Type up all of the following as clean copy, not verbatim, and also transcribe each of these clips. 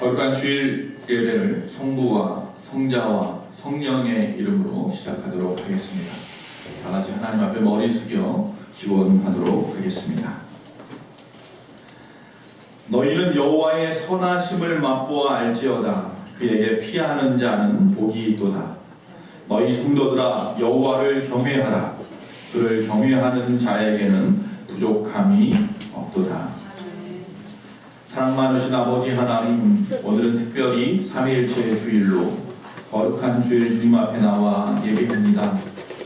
거룩한 주일 예배를 성부와 성자와 성령의 이름으로 시작하도록 하겠습니다. 다 같이 하나님 앞에 머리 숙여 기원하도록 하겠습니다. 너희는 여호와의 선하심을 맛보아 알지어다. 그에게 피하는 자는 복이 있도다. 너희 성도들아 여호와를 경외하라. 그를 경외하는 자에게는 부족함이 없도다. 사랑 많으신 아버지 하나님, 오늘은 특별히 삼위일체의 주일로 거룩한 주일 주님 앞에 나와 예배합니다.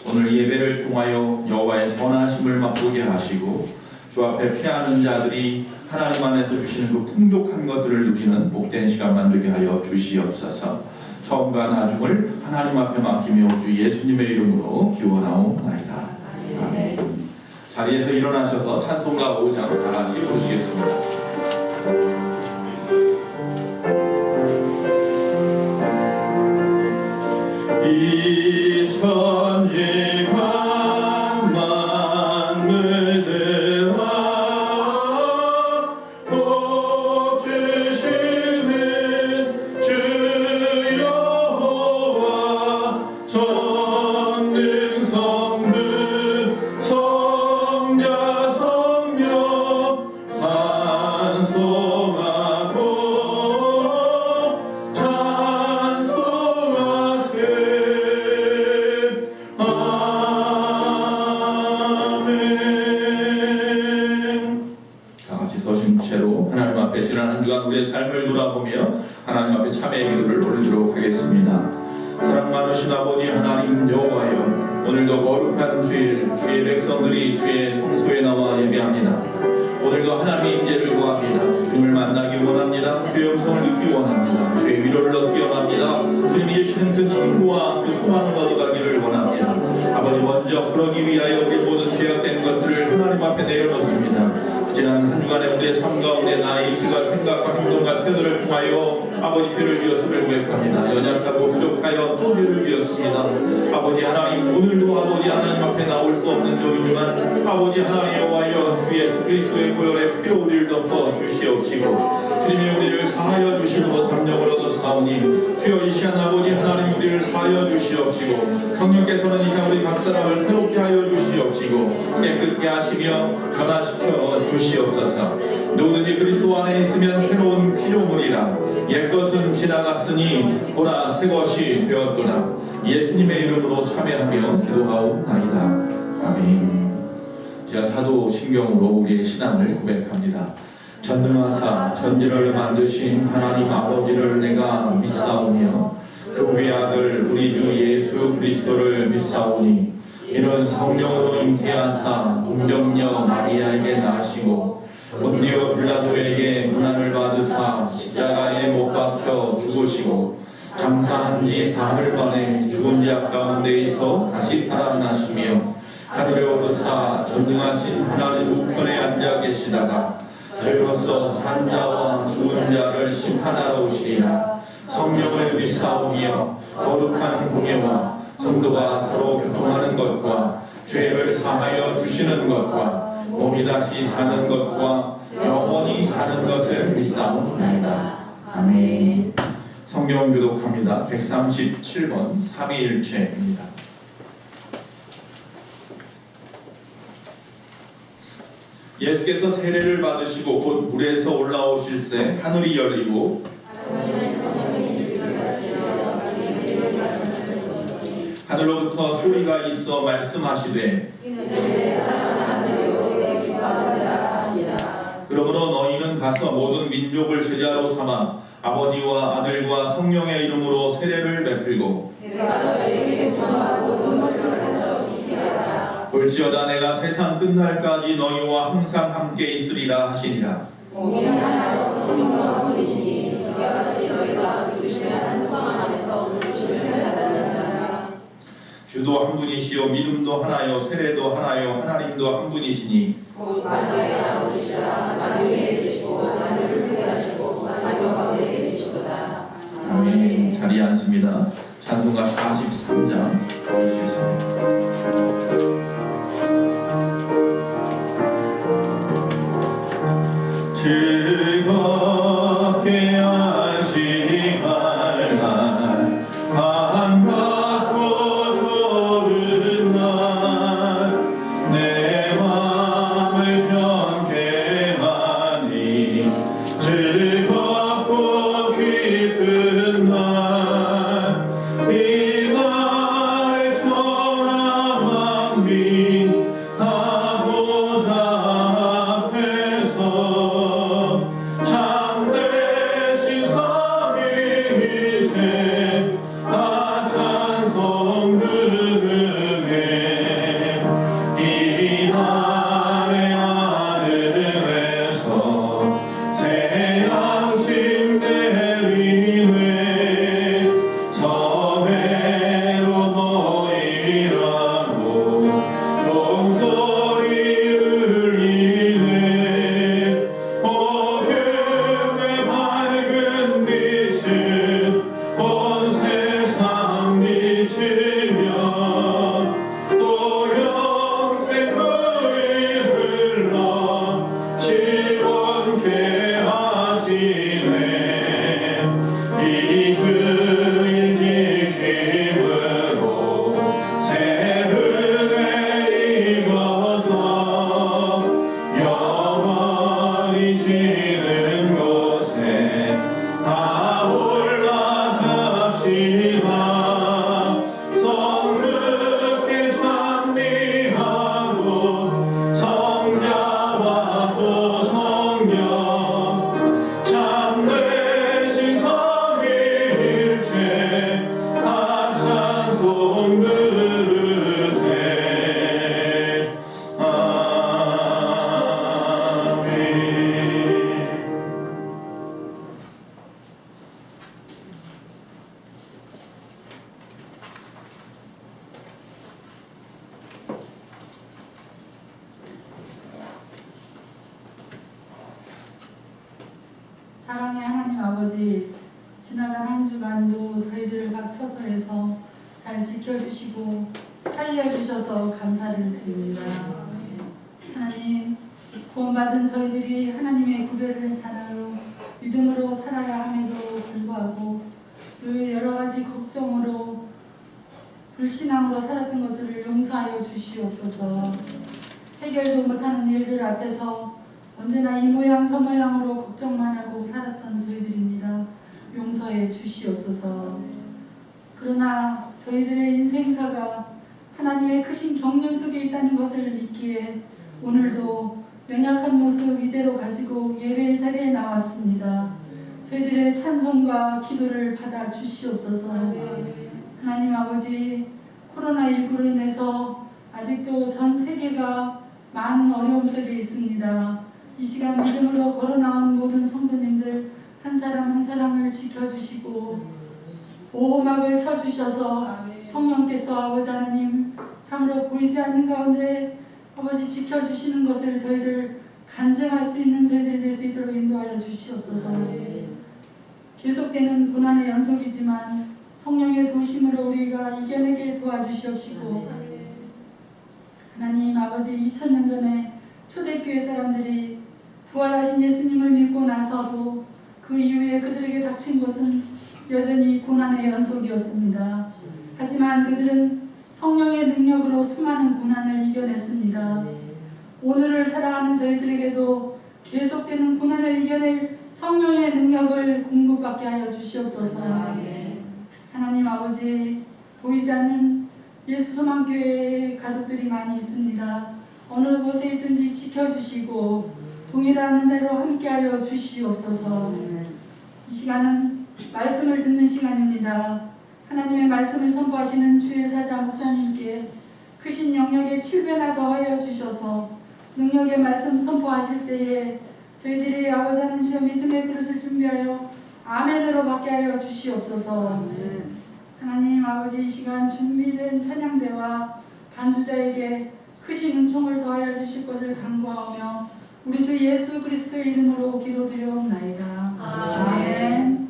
오늘 예배를 통하여 여호와의 선하심을 맛보게 하시고 주 앞에 피하는 자들이 하나님 안에서 주시는 그 풍족한 것들을 누리는 복된 시간만 되게 하여 주시옵소서. 처음과 나중을 하나님 앞에 맡기며 주 예수님의 이름으로 기원하옵나이다. 아멘. 자리에서 일어나셔서 찬송가 5장 다 같이 부르시겠습니다. 이 천지가 만물들과 복 주시는 주 여호와 전능 성부 성자 성령 찬송하고 지난 한 주간 우리의 삶을 돌아보며 하나님 앞에 참회의 기도를 올리도록 하겠습니다. 사랑 많으신 아버지 하나님 여호와여, 오늘도 거룩한 주일 주의 백성들이 주의 성소에 나와 예배합니다. 오늘도 하나님의 임재를 구합니다. 주님을 만나기 원합니다. 주의 음성을 듣기 원합니다. 주의 위로를 얻기 원합니다. 주님이 주시는 그 힘과 그 소망을 얻어가기를 원합니다. 아버지, 먼저 그러기 위하여 우리 모든 죄악된 것들을 하나님 앞에 내려놓습니다. 지난 한 주간의 우리의 삶 가운데 나의 입술과 생각과 행동과 태도를 통하여 아버지 죄를 지었음을 고백합니다. 연약하고 부족하여 또 죄를 지었습니다. 아버지 하나님, 오늘도 아버지 하나님 앞에 나올 수 없는 종이지만 아버지 하나님 여호와여, 주 예수 그리스도의 보혈의 피로 우리를 덮어 주시옵시고 주님이 우리를 사하여 주시고 담력을 얻었사오니 주여 이 시간 아버지 하나님 우리를 사하여 주시옵시고 성령께서는 이 시간 우리 각 사람을 새롭게 하여 주시옵시고 깨끗게 하시며 변화시켜 주시옵소서. 누구든지 그리스도 안에 있으면 새로운 피조물이라. 옛것은 지나갔으니 보라 새 것이 되었도다. 예수님의 이름으로 참여하며 기도하옵나이다. 아멘. 제가 사도신경으로 우리의 신앙을 고백합니다. 전능하사 천지를 만드신 하나님 아버지를 내가 믿사오며 그 외아들 우리 주 예수 그리스도를 믿사오니 이는 성령으로 잉태하사 동정녀 마리아에게 낳으시고 본디오 빌라도에게 고난을 받으사 십자가에 못 박혀 죽으시고 장사한 지 사흘 만에 죽은 자 가운데에서 다시 살아나시며 하늘에 오르사 전능하신 하나님 우편에 앉아 계시다가 저희로서 산 자와 죽은 자를 심판하러 오시리라. 성령을 믿사오며 거룩한 공예와 성도가 서로 교통하는 것과 죄를 사하여 주시는 것과 몸이 다시 사는 것과 영원히 사는 것을 믿사옵나이다. 아멘. 성경 교독합니다. 137번 삼위일체입니다. 예수께서 세례를 받으시고 곧 물에서 올라오실새 하늘이 열리고 하늘로부터 소리가 있어 말씀하시되 그러므로 너희는 가서 모든 민족을 제자로 삼아 아버지와 아들과 성령의 이름으로 세례를 베풀고 볼지어다 내가 세상 끝날까지 너희와 항상 함께 있으리라 하시니라. 주도 한 분이시요 믿음도 하나요 세례도 하나요 하나님도 한 분이시니 아멘. 자리에 앉습니다. 찬송가 43장 보시겠습니다. 즐겁게 하시 즐겁고 기쁜 날, 이 날에 천하 만민 다 보좌 앞에서 참되신 삼위일체 다 찬송 부르네. 이 날의 하늘에서 새 양식 내리네. 성회로 모이라고 종소리 울리네. 복음의 밝은 빛은 온 세상 비치며 또 영생물이 흘러 시원케 하시네. 이 주일 지킴으로 새 은혜 입어서 영원히 쉬는 곳에 다 올라갑시다. 성령께 찬미하고 성자와 또 성령 참되신 삼위일체 다 찬송 부르세. 아멘. 사랑의 하나님 아버지, 지나간 한 주간도 저희들을 각 처소에서 잘 지켜주시고 살려주셔서 감사를 드립니다. 하나님, 구원받은 저희들이 하나님의 구별을 잘하여 믿음으로 살아야 함에도 불구하고 늘 여러 가지 걱정으로 불신앙으로 살았던 것들을 용서하여 주시옵소서. 해결도 못하는 일들 앞에서 언제나 이 모양 저 모양으로 걱정만 하고 살았던 저희들입니다. 용서해 주시옵소서. 그러나 저희들의 인생사가 하나님의 크신 경륜 속에 있다는 것을 믿기에 오늘도 연약한 모습 이대로 가지고 예배의 자리에 나왔습니다. 저희들의 찬송과 기도를 받아 주시옵소서. 하나님 아버지, 코로나19로 인해서 아직도 전 세계가 많은 어려움 속에 있습니다. 이 시간 믿음으로 걸어나온 모든 성도님들 한 사람 한 사람을 지켜주시고 보호막을 쳐주셔서 성령께서 아버지 하나님 참으로 보이지 않는 가운데 아버지 지켜주시는 것을 저희들 간증할 수 있는 저희들이 될 수 있도록 인도하여 주시옵소서. 계속되는 고난의 연속이지만 성령의 도심으로 우리가 이겨내게 도와주시옵시고, 하나님 아버지 2000년 전에 초대교회 사람들이 부활하신 예수님을 믿고 나서도 그 이후에 그들에게 닥친 것은 여전히 고난의 연속이었습니다. 하지만 그들은 성령의 능력으로 수많은 고난을 이겨냈습니다. 오늘을 살아가는 저희들에게도 계속되는 고난을 이겨낼 성령의 능력을 공급받게 하여 주시옵소서. 하나님 아버지, 보이지 않는 예수소망교회 가족들이 많이 있습니다. 어느 곳에 있든지 지켜주시고 동일한 은혜로 함께하여 주시옵소서. 이 시간은 말씀을 듣는 시간입니다. 하나님의 말씀을 선포하시는 주의 사자 목사님께 크신 영역의 7배나 더하여 주셔서 능력의 말씀 선포하실 때에 저희들이 아버지 하는 주여 믿음의 그릇을 준비하여 아멘으로 받게 하여 주시옵소서. 하나님 아버지, 이 시간 준비된 찬양대와 반주자에게 크신 은총을 더하여 주실 것을 간구하며 우리 주 예수 그리스도의 이름으로 기도드려옵나이다. 아멘.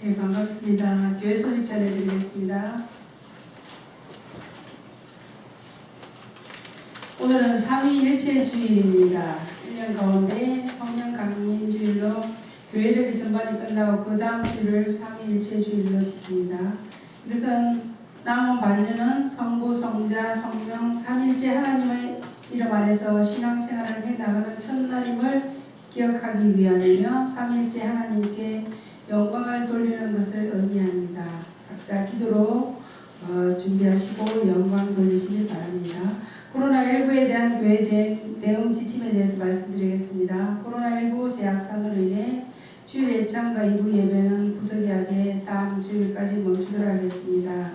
네, 반갑습니다. 교회 소식 전해드리겠습니다. 오늘은 삼위일체주일입니다. 1년 가운데 성령 강림 주일로 교회력이 전반이 끝나고 그 다음 주일을 삼위일체주일로 지킵니다. 이것은 남은 반년은 성부, 성자, 성령, 삼일체 하나님의 이름 안에서 신앙생활을 해나가는 첫날임을 기억하기 위함이며 삼일체 하나님께 영광을 돌리는 것을 의미합니다. 각자 기도로 준비하시고 영광 돌리시길 바랍니다. 코로나19에 대한 교회 대응 지침에 대해서 말씀드리겠습니다. 코로나19 재확산으로 인해 주일 예찬과 2부 예배는 부득이하게 다음 주일까지 멈추도록 하겠습니다.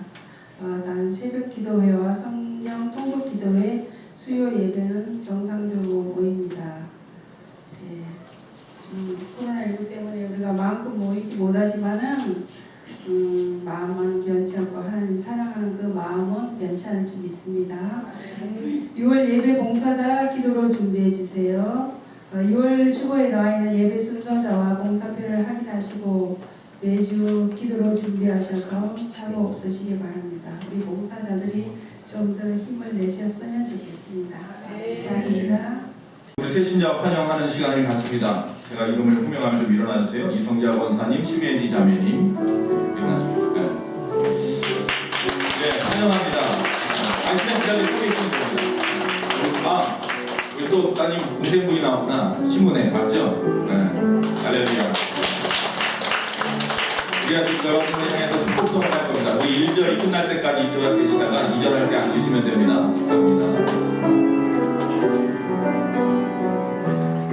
다른 새벽 기도회와 성령 통곡 기도회 수요 예배는 정상적으로 모입니다. 코로나19 때문에 우리가 마음껏 모이지 못하지만은 마음은 변치 않고 하나님 사랑하는 그 마음은 변치 않을 줄 믿습니다. 6월 예배 봉사자 기도로 준비해 주세요. 6월 주보에 나와 있는 예배 순서자와 봉사표를 확인하시고 매주 기도로 준비하셔서 차로 없으시기 바랍니다. 우리 봉사자들이 좀 더 힘을 내셨으면 좋겠습니다. 감사합니다. 우리 새신자 환영하는 시간을 갖습니다. 제가 이름을 호명하면 좀 일어나주세요. 이성자 권사님, 심혜지 자매님 일어나십시오. 네, 환영합니다. 신자들 소개 있으면 됩니다. 우리 또 따님 동생분이 나왔구나. 신문에 맞죠? 네, 할렐루야. 우리가 지금 여러분을 향해서 축복성을 할 겁니다. 우리 1절이 끝날 때까지 이끌어 계시다가 2절 할 때 앉으시면 됩니다. 축하합니다.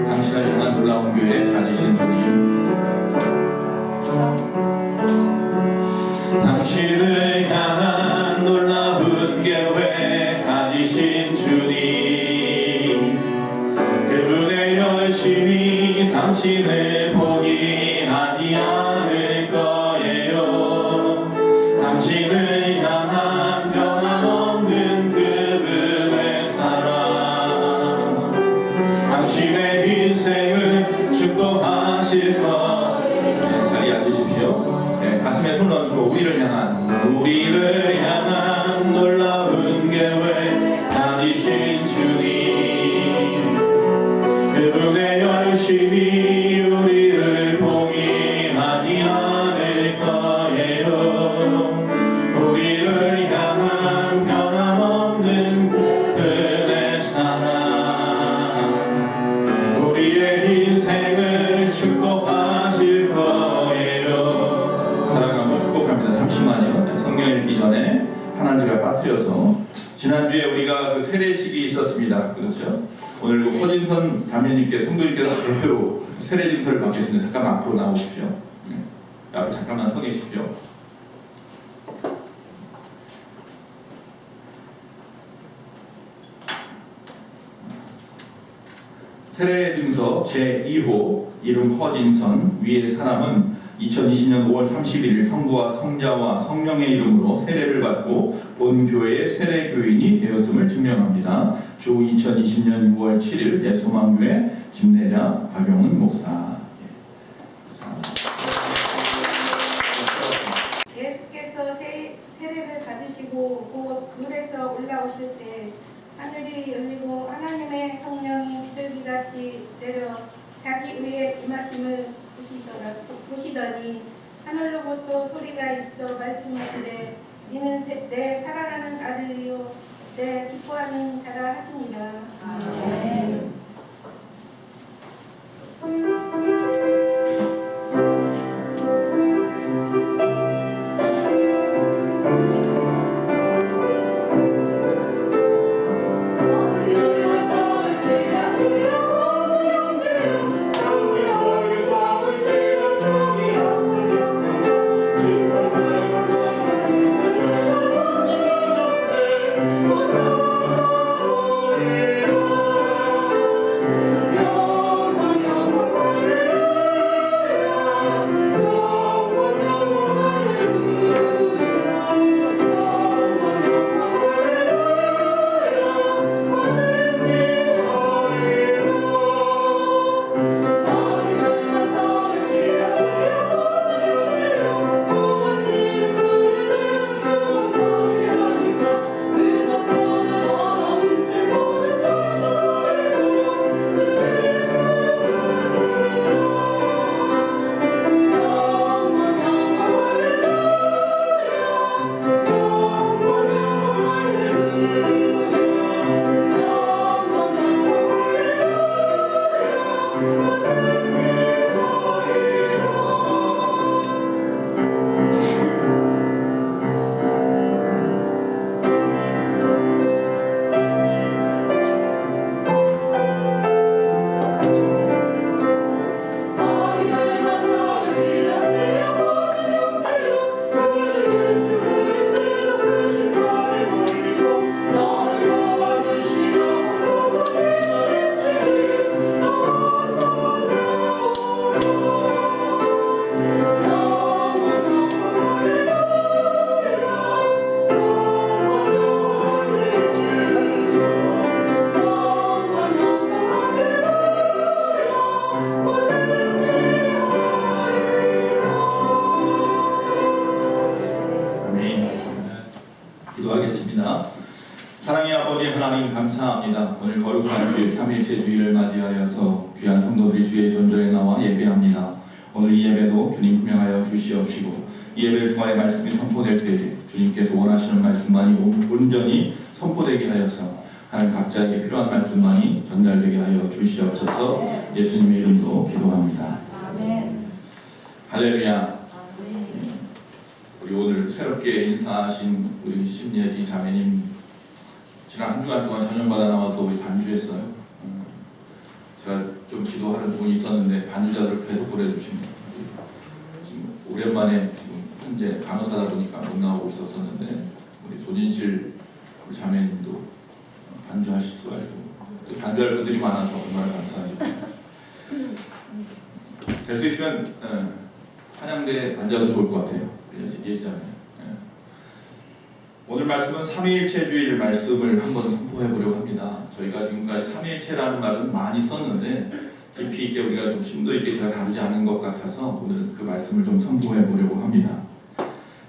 당신을 향한 놀라운 교회 가지신 주님, 당신을 향한 놀라운 교회 가지신 주님, 그분의 열심히 당신을 포기하지 않을 거예요. 당신을 향한 변함없는 그분의 사랑, 당신의 인생을 축복하실 것. 네, 자리에 앉으십시오. 네, 가슴에 손 얹고 우리를 향한 놀라운 계획 가지신 주님, 그분의 열심히 우리를 포기하지 않을 거예요. 우리를 향한 변함없는 그분의 사랑, 우리의 인생을 축복하실 거예요. 사랑하고 축복합니다. 잠시만요. 성경 읽기 전에 한 주가 빠뜨려서, 지난주에 우리가 그 세례식이 있었습니다. 그렇죠? 오늘 허진선 자매님께 성도님께서 대표로 세례 증서를 받겠습니다. 잠깐만 앞으로 나오십시오. 앞에 잠깐만 서 계십시오. 세례 증서 제2호, 이름 허진선, 위의 사람은 2020년 5월 31일 성부와 성자와 성령의 이름으로 세례를 받고 본 교회의 세례 교인이 되었음을 증명합니다. 주 2020년 6월 7일 예수만교회 집례자 박용은 목사. 예수께서 세례를 받으시고 곧 물에서 올라오실 때 하늘이 열리고 하나님의 성령이 비둘기같이 내려 자기 위에 임하심을 보시더니 하늘로부터 소리가 있어 말씀하시되 이는 내 사랑하는 아들이요 내 기뻐하는 자라 하시니라. 아멘. 기도하겠습니다. 사랑의 아버지 하나님 감사합니다. 오늘 거룩한 주일 3일째 주일을 맞이하여서 귀한 성도들이 주의 존전에 나와 예배합니다. 오늘 이 예배도 주님 분명하여 주시옵시고 이 예배를 통하여 말씀이 선포될 때에 주님께서 원하시는 말씀만이 온전히 선포되게 하여서 하나님 각자에게 필요한 말씀만이 전달되게 하여 주시옵소서. 예수님의 이름으로 기도합니다. 아멘. 할렐루야. 우리 오늘 새롭게 인사하신 우리 심예지 자매님 지난 한 주간 동안 전염받아 나와서 우리 반주했어요. 제가 좀 기도하는 부분이 있었는데 반주자들 계속 보내주십니다. 지금 오랜만에 지금 현재 간호사다 보니까 못 나오고 있었는데 우리 조진실 우리 자매님도 반주하실 줄 알고 반주할 분들이 많아서 얼마나 감사하지. 될 수 있으면 한양대 반주도 좋을 것 같아요. 예지자매. 오늘 말씀은 삼위일체 주일 말씀을 한번 선포해 보려고 합니다. 저희가 지금까지 삼위일체라는 말은 많이 썼는데 깊이 있게 우리가 좀 심도 있게 제가 다루지 않은 것 같아서 오늘은 그 말씀을 좀 선포해 보려고 합니다.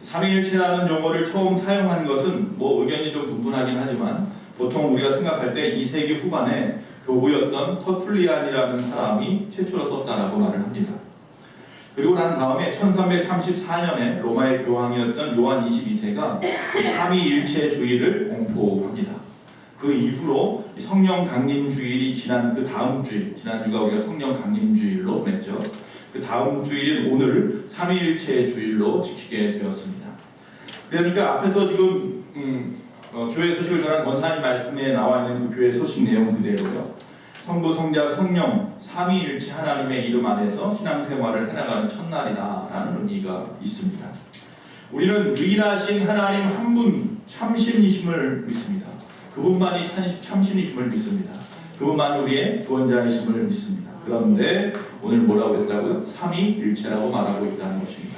삼위일체라는 용어를 처음 사용한 것은 뭐 의견이 좀 분분하긴 하지만 보통 우리가 생각할 때 2세기 후반에 교부였던 터툴리안이라는 사람이 최초로 썼다라고 말을 합니다. 그리고 난 다음에 1334년에 로마의 교황이었던 요한 22세가 삼위일체주의를 공포합니다. 그 이후로 성령 강림주일이 지난 그 다음 주일, 지난주가 우리가 성령 강림주일로 맺죠. 그 다음 주일인 오늘 삼위일체주일로 지키게 되었습니다. 그러니까 앞에서 지금 교회 소식을 전한 권사님 말씀에 나와 있는 그 교회 소식 내용 그대로요. 성부, 성자, 성령, 삼위일체 하나님의 이름 안에서 신앙생활을 해나가는 첫날이다라는 의미가 있습니다. 우리는 유일하신 하나님 한 분 참신이심을 믿습니다. 그분만이 참신이심을 믿습니다. 그분만이 우리의 구원자이심을 믿습니다. 그런데 오늘 뭐라고 했다고요? 삼위일체라고 말하고 있다는 것입니다.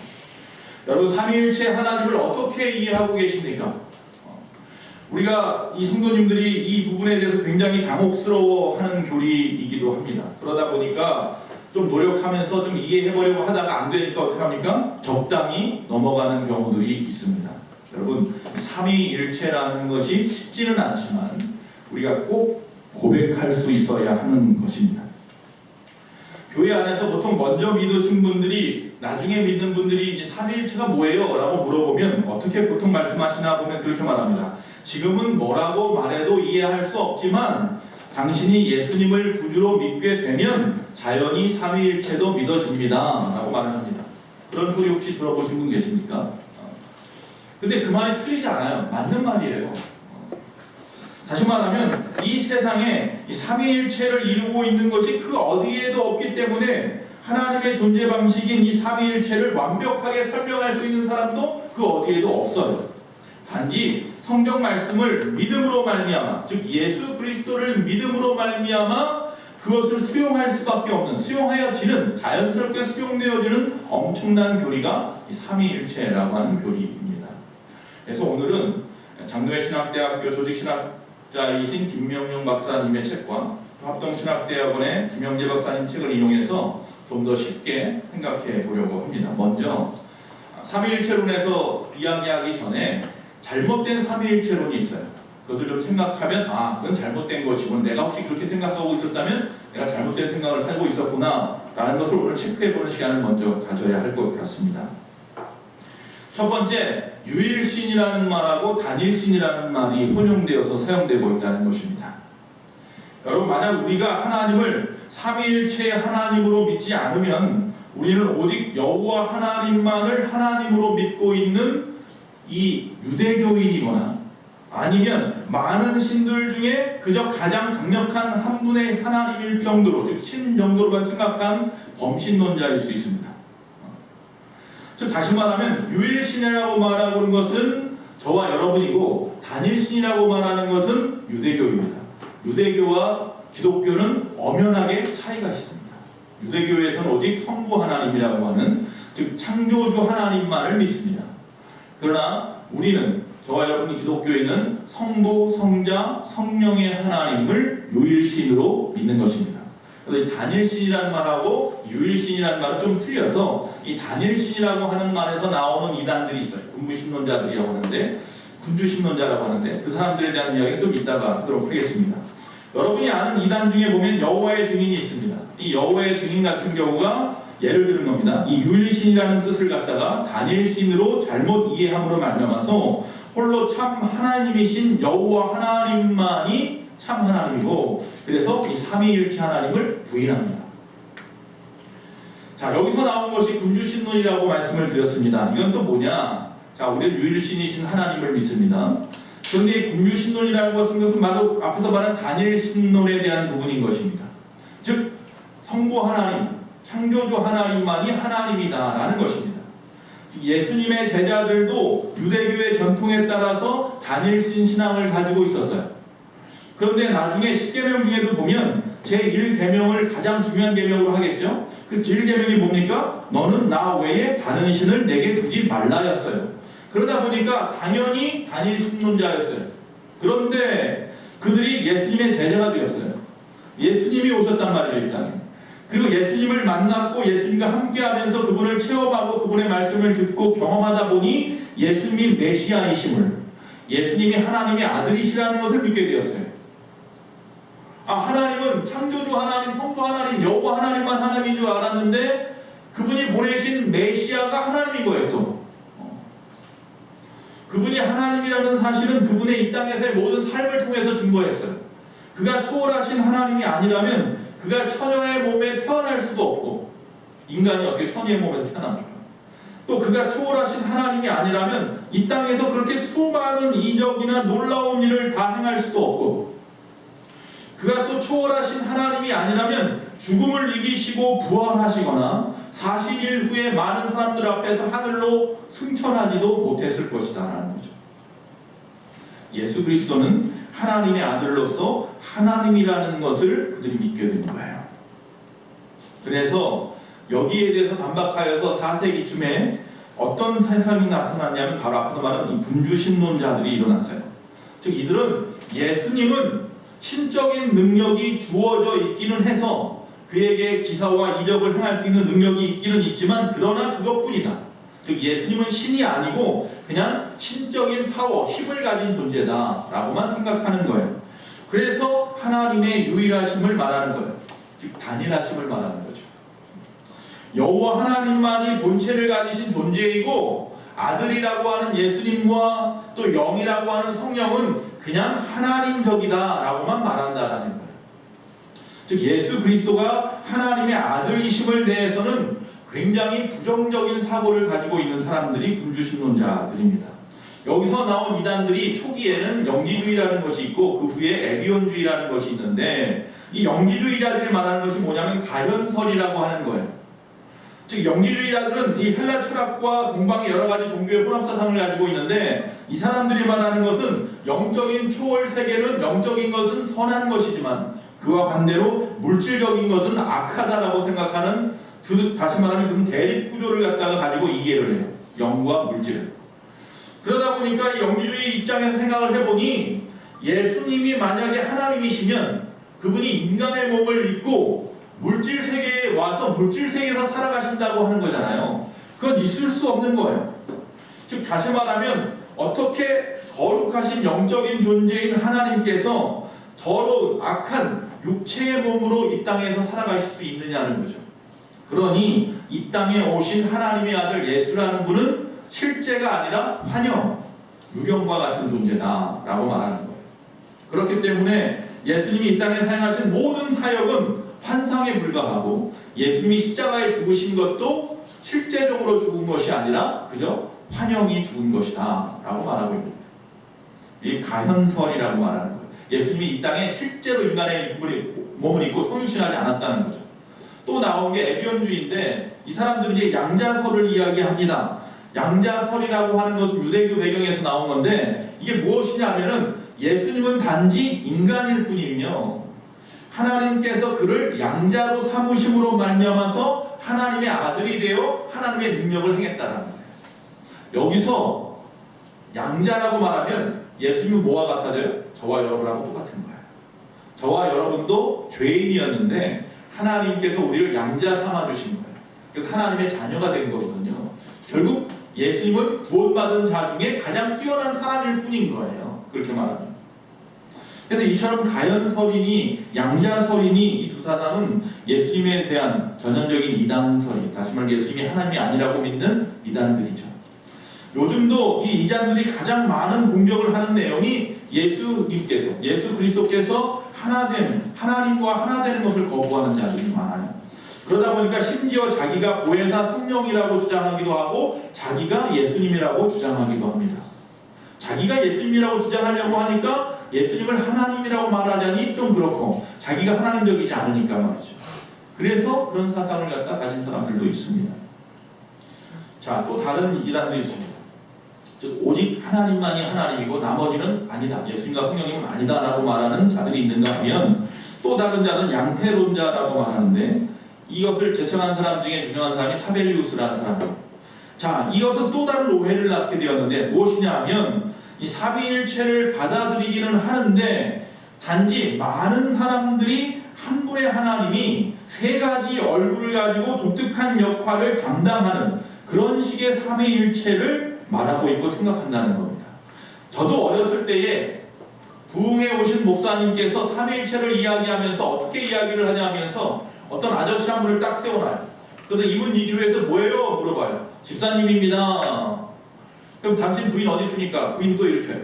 여러분, 삼위일체 하나님을 어떻게 이해하고 계십니까? 우리가 이 성도님들이 이 부분에 대해서 굉장히 당혹스러워하는 교리이기도 합니다. 그러다 보니까 좀 노력하면서 좀 이해해보려고 하다가 안 되니까 어떻게 합니까? 적당히 넘어가는 경우들이 있습니다. 여러분, 삼위일체라는 것이 쉽지는 않지만 우리가 꼭 고백할 수 있어야 하는 것입니다. 교회 안에서 보통 먼저 믿으신 분들이 나중에 믿는 분들이 이제 삼위일체가 뭐예요? 라고 물어보면 어떻게 보통 말씀하시나 보면 그렇게 말합니다. 지금은 뭐라고 말해도 이해할 수 없지만 당신이 예수님을 구주로 믿게 되면 자연히 삼위일체도 믿어집니다 라고 말을 합니다. 그런 소리 혹시 들어보신 분 계십니까? 근데 그 말이 틀리지 않아요. 맞는 말이에요. 다시 말하면 이 세상에 이 삼위일체를 이루고 있는 것이 그 어디에도 없기 때문에 하나님의 존재 방식인 이 삼위일체를 완벽하게 설명할 수 있는 사람도 그 어디에도 없어요. 단지 성경 말씀을 믿음으로 말미암아, 즉 예수 그리스도를 믿음으로 말미암아 그것을 수용할 수밖에 없는, 수용하여지는, 자연스럽게 수용되어지는 엄청난 교리가 이 삼위일체라고 하는 교리입니다. 그래서 오늘은 장로회신학대학교 조직신학자이신 김명용 박사님의 책과 합동신학대학원의 김영재 박사님 책을 인용해서 좀 더 쉽게 생각해 보려고 합니다. 먼저 삼위일체론에서 이야기하기 전에 잘못된 삼위일체론이 있어요. 그것을 좀 생각하면 그건 잘못된 것이고 내가 혹시 그렇게 생각하고 있었다면 내가 잘못된 생각을 하고 있었구나 라는 것을 오늘 체크해보는 시간을 먼저 가져야 할 것 같습니다. 첫 번째, 유일신이라는 말하고 단일신이라는 말이 혼용되어서 사용되고 있다는 것입니다. 여러분, 만약 우리가 하나님을 삼위일체 하나님으로 믿지 않으면 우리는 오직 여호와 하나님만을 하나님으로 믿고 있는 이 유대교인이거나 아니면 많은 신들 중에 그저 가장 강력한 한 분의 하나님일 정도로, 즉 신 정도로만 생각한 범신론자일 수 있습니다. 즉 다시 말하면 유일신이라고 말하는 것은 저와 여러분이고 단일신이라고 말하는 것은 유대교입니다. 유대교와 기독교는 엄연하게 차이가 있습니다. 유대교에서는 오직 성부 하나님이라고 하는, 즉 창조주 하나님만을 믿습니다. 그러나 우리는, 저와 여러분이 기독교에는 성부, 성자, 성령의 하나님을 유일신으로 믿는 것입니다. 그래서 이 단일신이라는 말하고 유일신이라는 말은 좀 틀려서 이 단일신이라고 하는 말에서 나오는 이단들이 있어요. 군부신론자들이라고 하는데, 군주신론자라고 하는데 그 사람들에 대한 이야기는 좀 이따가 하도록 하겠습니다. 여러분이 아는 이단 중에 보면 여호와의 증인이 있습니다. 이 여호와의 증인 같은 경우가 예를 들은 겁니다. 이 유일신이라는 뜻을 갖다가 단일신으로 잘못 이해함으로 말미암아서 홀로 참 하나님이신 여호와 하나님만이 참 하나님이고, 그래서 이 삼위일체 하나님을 부인합니다. 자, 여기서 나온 것이 군주신론이라고 말씀을 드렸습니다. 이건 또 뭐냐? 자, 우리는 유일신이신 하나님을 믿습니다. 그런데 이 군주신론이라는 것은 바로 앞에서 말한 단일신론에 대한 부분인 것입니다. 즉 성부 하나님, 창조주 하나님만이 하나님이다라는 것입니다. 예수님의 제자들도 유대교의 전통에 따라서 단일신 신앙을 가지고 있었어요. 그런데 나중에 10계명 중에도 보면 제1계명을 가장 중요한 계명으로 하겠죠. 그 1계명이 뭡니까? 너는 나 외에 다른 신을 내게 두지 말라였어요. 그러다 보니까 당연히 단일신론자였어요. 그런데 그들이 예수님의 제자가 되었어요. 예수님이 오셨단 말이에요, 이 땅에. 그리고 예수님을 만났고 예수님과 함께하면서 그분을 체험하고 그분의 말씀을 듣고 경험하다 보니 예수님이 메시아이심을, 예수님이 하나님의 아들이시라는 것을 믿게 되었어요. 하나님은 창조주 하나님, 성부 하나님, 여호와 하나님만 하나님인 줄 알았는데 그분이 보내신 메시아가 하나님인 거예요. 또 그분이 하나님이라는 사실은 그분의 이 땅에서의 모든 삶을 통해서 증거했어요. 그가 초월하신 하나님이 아니라면 그가 처녀의 몸에 태어날 수도 없고, 인간이 어떻게 처녀의 몸에서 태어납니까? 또 그가 초월하신 하나님이 아니라면 이 땅에서 그렇게 수많은 이적이나 놀라운 일을 다 행할 수도 없고, 그가 또 초월하신 하나님이 아니라면 죽음을 이기시고 부활하시거나 40일 후에 많은 사람들 앞에서 하늘로 승천하지도 못했을 것이다 라는 거죠. 예수 그리스도는 하나님의 아들로서 하나님이라는 것을 그들이 믿게 된 거예요. 그래서 여기에 대해서 반박하여서 4세기쯤에 어떤 현상이 나타났냐면 바로 앞에서 말한 이 군주신론자들이 일어났어요. 즉 이들은 예수님은 신적인 능력이 주어져 있기는 해서 그에게 기사와 이적을 행할 수 있는 능력이 있기는 있지만 그러나 그것뿐이다. 즉 예수님은 신이 아니고 그냥 신적인 파워, 힘을 가진 존재다 라고만 생각하는 거예요. 그래서 하나님의 유일하심을 말하는 거예요. 즉 단일하심을 말하는 거죠. 여호와 하나님만이 본체를 가지신 존재이고 아들이라고 하는 예수님과 또 영이라고 하는 성령은 그냥 하나님적이다 라고만 말한다라는 거예요. 즉 예수 그리스도가 하나님의 아들이심을 대해서는 굉장히 부정적인 사고를 가지고 있는 사람들이 군주신론자들입니다. 여기서 나온 이단들이 초기에는 영지주의라는 것이 있고 그 후에 에비온주의라는 것이 있는데, 이 영지주의자들이 말하는 것이 뭐냐면 가현설이라고 하는 거예요. 즉 영지주의자들은 이 헬라 철학과 동방의 여러 가지 종교의 혼합사상을 가지고 있는데, 이 사람들이 말하는 것은 영적인 초월 세계는, 영적인 것은 선한 것이지만 그와 반대로 물질적인 것은 악하다라고 생각하는, 다시 말하면 그런 대립구조를 갖다가 가지고 이해를 해요. 영과 물질을. 그러다 보니까 이 영지주의 입장에서 생각을 해보니 예수님이 만약에 하나님이시면 그분이 인간의 몸을 입고 물질 세계에 와서 물질 세계에서 살아가신다고 하는 거잖아요. 그건 있을 수 없는 거예요. 즉 다시 말하면 어떻게 거룩하신 영적인 존재인 하나님께서 더러운 악한 육체의 몸으로 이 땅에서 살아가실 수 있느냐는 거죠. 그러니 이 땅에 오신 하나님의 아들 예수라는 분은 실제가 아니라 환영, 유령과 같은 존재다라고 말하는 거예요. 그렇기 때문에 예수님이 이 땅에 사용하신 모든 사역은 환상에 불과하고 예수님이 십자가에 죽으신 것도 실제적으로 죽은 것이 아니라 그저 환영이 죽은 것이다 라고 말하고 있습니다. 이 가현설이라고 말하는 거예요. 예수님이 이 땅에 실제로 인간의 몸을 입고 성육신하지 않았다는 거죠. 또 나온 게 에비온주의인데 이 사람들은 이제 양자설을 이야기합니다. 양자설이라고 하는 것은 유대교 배경에서 나온 건데 이게 무엇이냐면은 예수님은 단지 인간일 뿐이며 하나님께서 그를 양자로 삼으심으로 말미암아서 하나님의 아들이 되어 하나님의 능력을 행했다는 거예요. 여기서 양자라고 말하면 예수님은 뭐와 같아져요? 저와 여러분하고 똑같은 거예요. 저와 여러분도 죄인이었는데 하나님께서 우리를 양자 삼아주신 거예요. 그래서 하나님의 자녀가 된 거거든요. 결국 예수님은 구원받은 자 중에 가장 뛰어난 사람일 뿐인 거예요. 그렇게 말하면. 그래서 이처럼 가현설이니 양자설이니 이 두 사람은 예수님에 대한 전형적인 이단설이, 다시 말해 예수님이 하나님이 아니라고 믿는 이단들이죠. 요즘도 이 이단들이 가장 많은 공격을 하는 내용이 예수 그리스도께서 하나님과 하나 되는 것을 거부하는 자들이 많아요. 그러다 보니까 심지어 자기가 보혜사 성령이라고 주장하기도 하고 자기가 예수님이라고 주장하기도 합니다. 자기가 예수님이라고 주장하려고 하니까 예수님을 하나님이라고 말하자니 좀 그렇고 자기가 하나님적이지 않으니까 말이죠. 그래서 그런 사상을 갖다 가진 사람들도 있습니다. 자, 또 다른 이단도 있습니다. 즉 오직 하나님만이 하나님이고 나머지는 아니다, 예수님과 성령님은 아니다라고 말하는 자들이 있는가 하면 또 다른 자는 양태론자라고 말하는데 이것을 제청한 사람 중에 유명한 사람이 사벨리우스라는 사람이에요. 자, 이것은 또 다른 오해를 낳게 되었는데 무엇이냐 하면 이 삼위일체를 받아들이기는 하는데 단지 많은 사람들이 한 분의 하나님이 세 가지 얼굴을 가지고 독특한 역할을 담당하는 그런 식의 삼위일체를 말하고 있고 생각한다는 겁니다. 저도 어렸을 때에 부흥에 오신 목사님께서 삼위일체를 이야기하면서 어떻게 이야기를 하냐 하면서 어떤 아저씨 한 분을 딱 세워놔요. 그래서 이분 이 교회에서 뭐예요? 물어봐요. 집사님입니다. 그럼 당신 부인 어디 있습니까? 부인 또 이렇게 해요.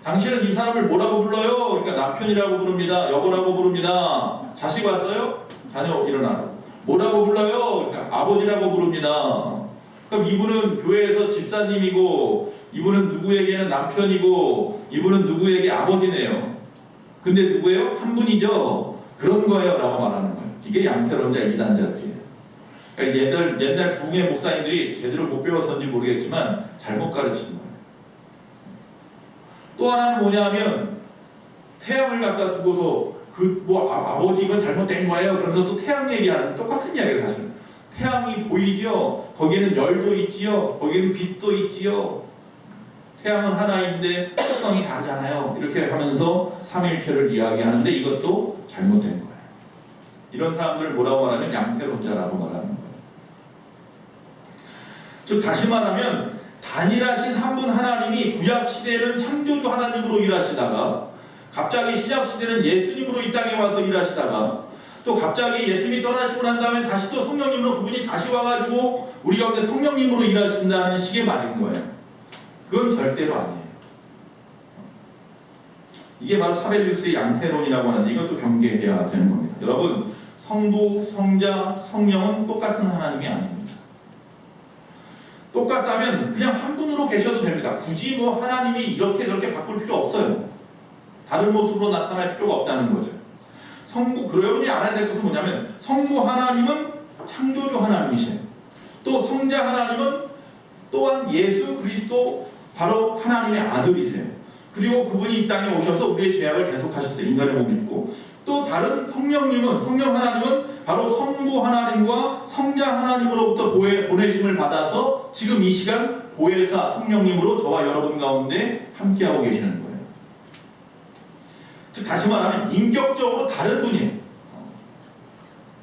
당신은 이 사람을 뭐라고 불러요? 그러니까 남편이라고 부릅니다. 여보라고 부릅니다. 자식 왔어요? 자녀 일어나라고. 뭐라고 불러요? 그러니까 아버지라고 부릅니다. 그럼 이분은 교회에서 집사님이고 이분은 누구에게는 남편이고 이분은 누구에게 아버지네요. 근데 누구예요? 한 분이죠. 그런 거예요 라고 말하는 거예요. 이게 양태론자 이단자들이에요. 그러니까 옛날 부흥의 목사님들이 제대로 못 배웠었는지 모르겠지만 잘못 가르치는 거예요. 또 하나는 뭐냐면 태양을 갖다 두고서 아버지 이건 잘못된 거예요. 그러면서 또 태양 얘기하는 똑같은 이야기예요. 사실 태양이 보이지요. 거기에는 열도 있지요. 거기에는 빛도 있지요. 태양은 하나인데 특성이 다르잖아요. 이렇게 하면서 삼위일체를 이야기하는데 이것도 잘못된 거예요. 이런 사람들을 뭐라고 말하면 양태론자라고 말하는 거예요. 즉 다시 말하면 단일하신 한 분 하나님이 구약 시대에는 창조주 하나님으로 일하시다가 갑자기 신약 시대는 예수님으로 이 땅에 와서 일하시다가 또 갑자기 예수님이 떠나시고 난 다음에 다시 또 성령님으로 그분이 다시 와가지고 우리 가운데 성령님으로 일하신다는 식의 말인 거예요. 그건 절대로 아니에요. 이게 바로 사벨리우스의 양태론이라고 하는데 이것도 경계해야 되는 겁니다. 여러분, 성부, 성자, 성령은 똑같은 하나님이 아닙니다. 똑같다면 그냥 한 분으로 계셔도 됩니다. 굳이 뭐 하나님이 이렇게 저렇게 바꿀 필요 없어요. 다른 모습으로 나타날 필요가 없다는 거죠. 여러분이 알아야 될 것은 뭐냐면 성부 하나님은 창조주 하나님이세요. 또 성자 하나님은 또한 예수 그리스도 바로 하나님의 아들이세요. 그리고 그분이 이 땅에 오셔서 우리의 죄악을 계속하셨어요. 인간의 몸을 입고. 또 다른 성령 하나님은 바로 성부 하나님과 성자 하나님으로부터 보내심을 받아서 지금 이 시간 보혜사 성령님으로 저와 여러분 가운데 함께하고 계시는 거예요. 즉 다시 말하면 인격적으로 다른 분이에요.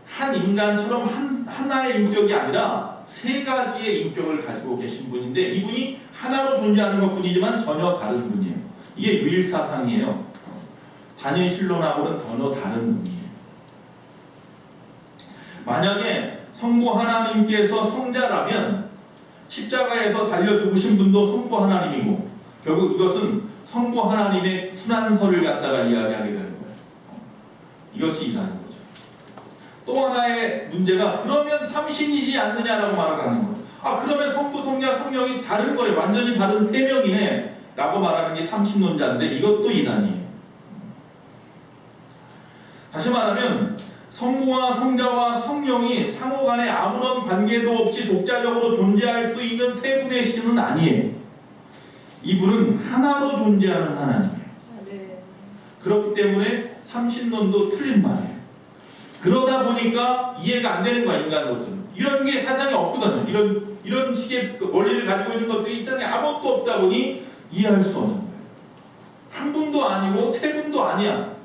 한 인간처럼 하나의 인격이 아니라 세 가지의 인격을 가지고 계신 분인데 이분이 하나로 존재하는 것뿐이지만 전혀 다른 분이에요. 이게 유일사상이에요. 다니엘 신론하고는 전혀 다른 분이에요. 만약에 성부 하나님께서 성자라면 십자가에서 달려 죽으신 분도 성부 하나님이고 결국 이것은 성부 하나님의 순환설을 갖다가 이야기하게 되는 거예요. 이것이 이단인 거죠. 또 하나의 문제가 그러면 삼신이지 않느냐라고 말을 하는 거예요. 아 그러면 성부, 성자, 성령이 다른 거래. 완전히 다른 세 명이네 라고 말하는 게 삼신론자인데 이것도 이단이에요. 다시 말하면 성부와 성자와 성령이 상호 간에 아무런 관계도 없이 독자적으로 존재할 수 있는 세 분의 신은 아니에요. 이분은 하나로 존재하는 하나님이에요. 그렇기 때문에 삼신론도 틀린 말이에요. 그러다 보니까 이해가 안 되는 거야, 인간으로서는. 이런 게 세상에 없거든요. 이런 식의 원리를 가지고 있는 것들이 세상에 아무것도 없다 보니 이해할 수 없는 거예요. 한 분도 아니고 세 분도 아니야.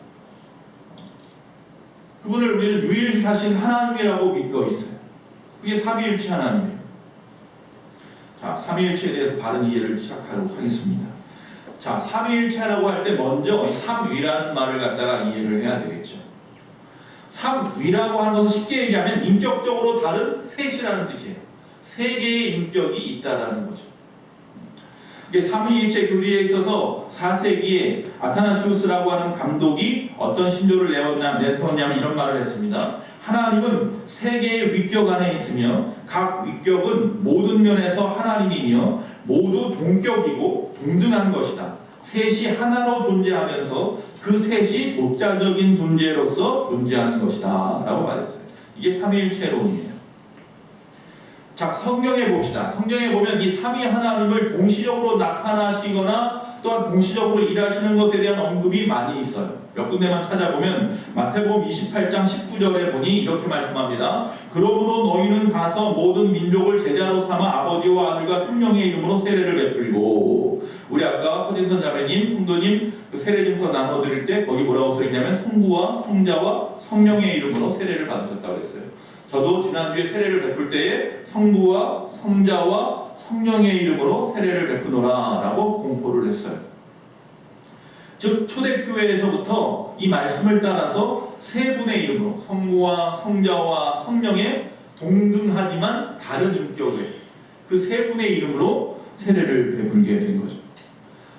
그분을 우리는 유일하신 하나님이라고 믿고 있어요. 그게 삼위일체 하나님이에요. 자, 삼위일체에 대해서 바른 이해를 시작하도록 하겠습니다. 자, 삼위일체라고 할 때 먼저 삼위라는 말을 갖다가 이해를 해야 되겠죠. 삼위라고 하는 것은 쉽게 얘기하면 인격적으로 다른 셋이라는 뜻이에요. 세 개의 인격이 있다라는 거죠. 이게 삼위일체 교리에 있어서 4세기에 아타나시우스라고 하는 감독이 어떤 신조를 내세웠냐면 이런 말을 했습니다. 하나님은 세 개의 위격 안에 있으며 각 위격은 모든 면에서 하나님이며 모두 동격이고 동등한 것이다. 셋이 하나로 존재하면서 그 셋이 독자적인 존재로서 존재하는 것이다 라고 말했어요. 이게 삼위일체론이에요. 자, 성경에 봅시다. 성경에 보면 이 삼위 하나님을 동시적으로 나타나시거나 또한 동시적으로 일하시는 것에 대한 언급이 많이 있어요. 몇 군데만 찾아보면 마태복음 28장 19절에 보니 이렇게 말씀합니다. 그러므로 너희는 가서 모든 민족을 제자로 삼아 아버지와 아들과 성령의 이름으로 세례를 베풀고, 우리 아까 허진선 자매님, 성도님 그 세례 증서 나눠드릴 때 거기 뭐라고 써있냐면 성부와 성자와 성령의 이름으로 세례를 받으셨다고 그랬어요. 저도 지난주에 세례를 베풀 때에 성부와 성자와 성령의 이름으로 세례를 베푸노라 라고 공포를 했어요. 즉 초대교회에서부터 이 말씀을 따라서 세 분의 이름으로 성부와 성자와 성령의 동등하지만 다른 인격의 그 세 분의 이름으로 세례를 베풀게 된 거죠.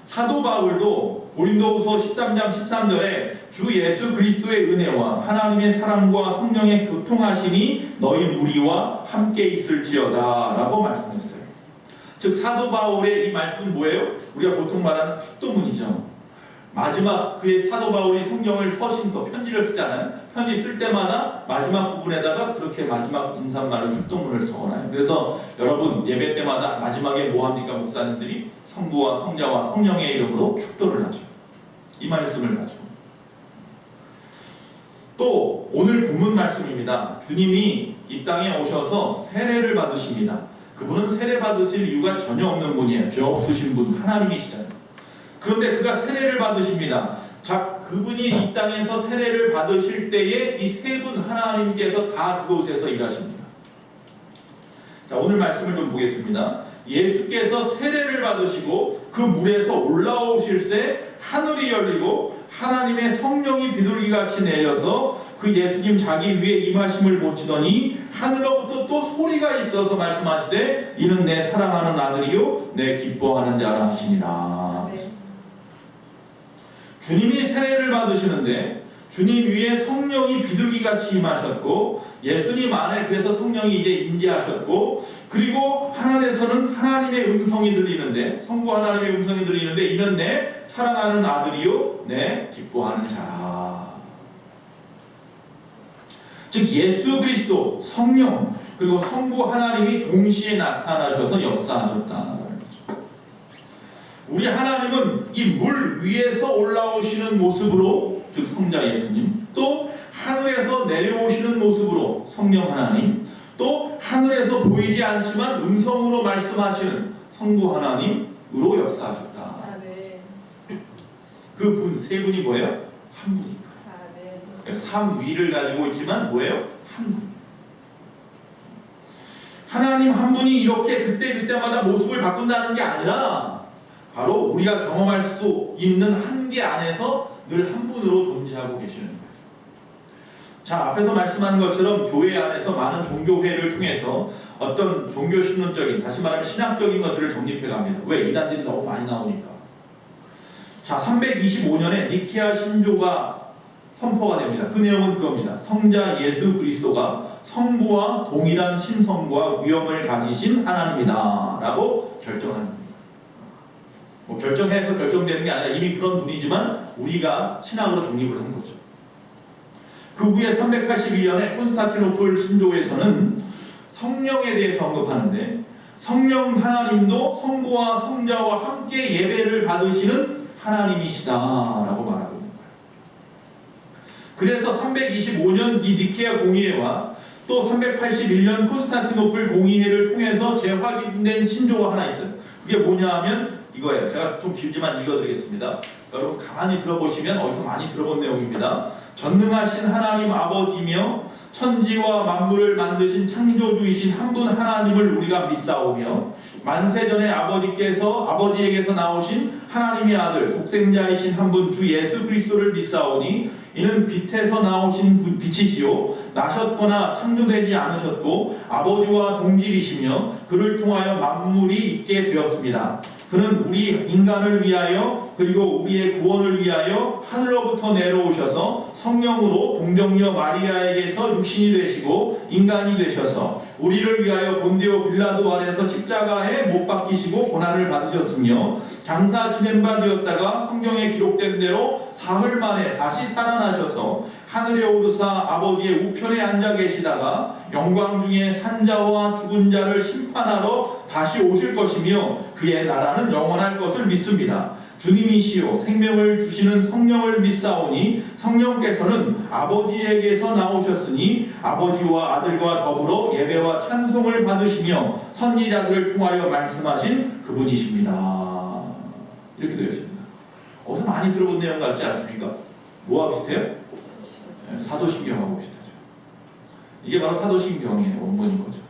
사도 바울도 고린도후서 13장 13절에 주 예수 그리스도의 은혜와 하나님의 사랑과 성령의 교통하심이 너희 무리와 함께 있을지어다 라고 말씀했어요. 즉 사도 바울의 이 말씀은 뭐예요? 우리가 보통 말하는 축도문이죠. 마지막 그의 사도 바울이 성경을 서신서 편지를 쓰잖아요. 편지 쓸 때마다 마지막 부분에다가 그렇게 마지막 인사말로 축도문을 적어놔요. 그래서 여러분 예배 때마다 마지막에 뭐 합니까? 목사님들이 성부와 성자와 성령의 이름으로 축도를 하죠. 이 말씀을 가지고 또 오늘 본문 말씀입니다. 주님이 이 땅에 오셔서 세례를 받으십니다. 그분은 세례 받으실 이유가 전혀 없는 분이에요. 죄 없으신 분 하나님이시잖아요. 그런데 그가 세례를 받으십니다. 자, 그분이 이 땅에서 세례를 받으실 때에 이 세 분 하나님께서 다 그곳에서 일하십니다. 자, 오늘 말씀을 좀 보겠습니다. 예수께서 세례를 받으시고 그 물에서 올라오실 때 하늘이 열리고 하나님의 성령이 비둘기같이 내려서 그 예수님 자기 위에 임하심을 보시더니 하늘로부터 또 소리가 있어서 말씀하시되 이는 내 사랑하는 아들이요 내 기뻐하는 자라 하시니라. 주님이 세례를 받으시는데 주님 위에 성령이 비둘기같이 임하셨고 예수님 안에 그래서 성령이 이제 임재하셨고 그리고 하늘에서는 하나님의 음성이 들리는데 성부 하나님의 음성이 들리는데 이는 내 사랑하는 아들이요 내 기뻐하는 자라. 즉 예수 그리스도 성령 그리고 성부 하나님이 동시에 나타나셔서 역사하셨다. 우리 하나님은 이 물 위에서 올라오시는 모습으로 즉 성자 예수님 또 하늘에서 내려오시는 모습으로 성령 하나님 또 하늘에서 보이지 않지만 음성으로 말씀하시는 성부 하나님으로 역사하셨다. 그 분 세 분이 뭐예요? 한 분이다. 삼위를 가지고 있지만 뭐예요? 한 분. 하나님 한 분이 이렇게 그때마다 모습을 바꾼다는 게 아니라 바로 우리가 경험할 수 있는 한계 안에서 늘 한 분으로 존재하고 계시는 거예요. 자, 앞에서 말씀한 것처럼 교회 안에서 많은 종교회를 통해서 어떤 종교신론적인 다시 말하면 신학적인 것들을 정립해 갑니다. 왜? 이단들이 너무 많이 나오니까. 자, 325년에 니케아 신조가 선포가 됩니다. 그 내용은 그겁니다. 성자 예수 그리스도가 성부와 동일한 신성과 위엄을 가지신 하나님이다 라고 결정하는 겁니다. 뭐 결정해서 결정되는 게 아니라 이미 그런 분이지만 우리가 신학으로 정립을 한 거죠. 그 후에 381년에 콘스탄티노플 신조에서는 성령에 대해서 언급하는데 성령 하나님도 성부와 성자와 함께 예배를 받으시는 하나님이시다라고 말하고 있는 거예요. 그래서 325년 이 니케아 공의회와 또 381년 콘스탄티노플 공의회를 통해서 재확인된 신조가 하나 있어요. 그게 뭐냐 하면 이거예요. 제가 좀 길지만 읽어드리겠습니다. 여러분 가만히 들어보시면 어디서 많이 들어본 내용입니다. 전능하신 하나님 아버지며 천지와 만물을 만드신 창조주이신 한 분 하나님을 우리가 믿사오며 만세전에 아버지에게서 나오신 하나님의 아들 독생자이신 한 분 주 예수 그리스도를 믿사오니 이는 빛에서 나오신 빛이시요 나셨거나 창조되지 않으셨고 아버지와 동질이시며 그를 통하여 만물이 있게 되었습니다. 그는 우리 인간을 위하여 그리고 우리의 구원을 위하여 하늘로부터 내려오셔서 성령으로 동정녀 마리아에게서 육신이 되시고 인간이 되셔서 우리를 위하여 본디오 빌라도 아래서 십자가에 못 박히시고 고난을 받으셨으며 장사 지낸 바 되었다가 성경에 기록된 대로 사흘 만에 다시 살아나셔서 하늘에 오르사 아버지의 우편에 앉아 계시다가 영광 중에 산자와 죽은 자를 심판하러 다시 오실 것이며 그의 나라는 영원할 것을 믿습니다. 주님이시요 생명을 주시는 성령을 믿사오니 성령께서는 아버지에게서 나오셨으니 아버지와 아들과 더불어 예배와 찬송을 받으시며 선지자들을 통하여 말씀하신 그분이십니다. 이렇게 되어 있습니다. 어디서 많이 들어본 내용 같지 않습니까? 뭐와 비슷해요? 사도신경하고 비슷하죠. 이게 바로 사도신경의 원본인 거죠.